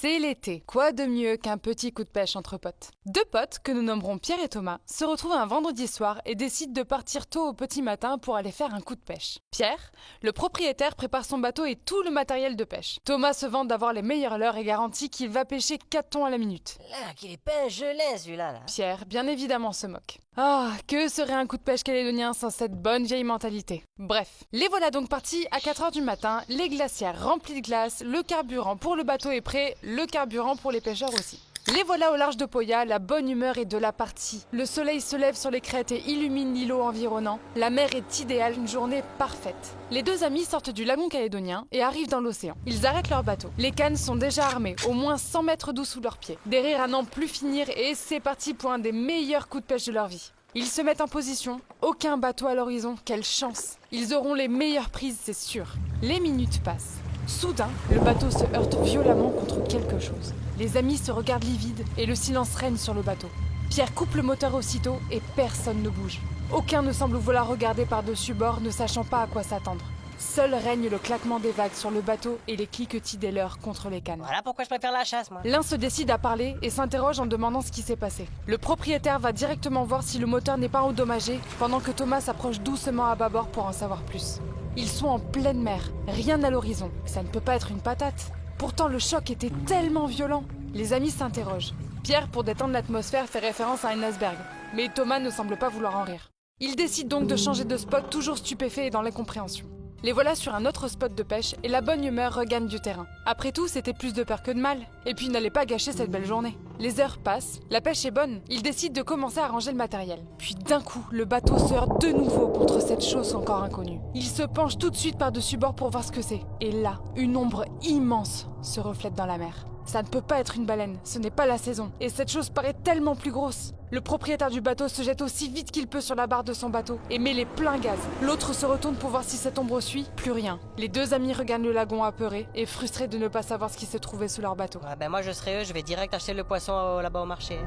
C'est l'été. Quoi de mieux qu'un petit coup de pêche entre potes? Deux potes, que nous nommerons Pierre et Thomas, se retrouvent un vendredi soir et décident de partir tôt au petit matin pour aller faire un coup de pêche. Pierre, le propriétaire, prépare son bateau et tout le matériel de pêche. Thomas se vante d'avoir les meilleures leurres et garantit qu'il va pêcher 4 thons à la minute. Là, qu'il est pas un gelin celui-là. Là. Pierre, bien évidemment, se moque. Ah, que serait un coup de pêche calédonien sans cette bonne vieille mentalité? Bref, les voilà donc partis à 4 h du matin, les glacières remplies de glace, le carburant pour le bateau est prêt, le carburant pour les pêcheurs aussi. Les voilà au large de Poya, la bonne humeur est de la partie. Le soleil se lève sur les crêtes et illumine l'îlot environnant. La mer est idéale, une journée parfaite. Les deux amis sortent du lagon calédonien et arrivent dans l'océan. Ils arrêtent leur bateau. Les cannes sont déjà armées, au moins 100 mètres d'eau sous leurs pieds. Des rires à n'en plus finir et c'est parti pour un des meilleurs coups de pêche de leur vie. Ils se mettent en position, aucun bateau à l'horizon, quelle chance. Ils auront les meilleures prises, c'est sûr. Les minutes passent. Soudain, le bateau se heurte violemment contre quelque chose. Les amis se regardent livides et le silence règne sur le bateau. Pierre coupe le moteur aussitôt et personne ne bouge. Aucun ne semble vouloir regarder par-dessus bord, ne sachant pas à quoi s'attendre. Seul règne le claquement des vagues sur le bateau et les cliquetis des leurres contre les cannes. Voilà pourquoi je préfère la chasse, moi. L'un se décide à parler et s'interroge en demandant ce qui s'est passé. Le propriétaire va directement voir si le moteur n'est pas endommagé, pendant que Thomas s'approche doucement à bâbord pour en savoir plus. Ils sont en pleine mer, rien à l'horizon. Ça ne peut pas être une patate. Pourtant, le choc était tellement violent. Les amis s'interrogent. Pierre, pour détendre l'atmosphère, fait référence à un iceberg. Mais Thomas ne semble pas vouloir en rire. Ils décident donc de changer de spot, toujours stupéfaits et dans l'incompréhension. Les voilà sur un autre spot de pêche et la bonne humeur regagne du terrain. Après tout, c'était plus de peur que de mal. Et puis, ils n'allaient pas gâcher cette belle journée. Les heures passent, la pêche est bonne. Ils décident de commencer à ranger le matériel. Puis d'un coup, le bateau se heurte de nouveau contre cette chose encore inconnue. Ils se penchent tout de suite par-dessus bord pour voir ce que c'est. Et là, une ombre immense se reflète dans la mer. Ça ne peut pas être une baleine, ce n'est pas la saison. Et cette chose paraît tellement plus grosse. Le propriétaire du bateau se jette aussi vite qu'il peut sur la barre de son bateau et met les pleins gaz. L'autre se retourne pour voir si cette ombre suit, plus rien. Les deux amis regagnent le lagon apeurés et frustrés de ne pas savoir ce qui se trouvait sous leur bateau. Ouais, ben moi je serais eux, je vais direct acheter le poisson là-bas au marché.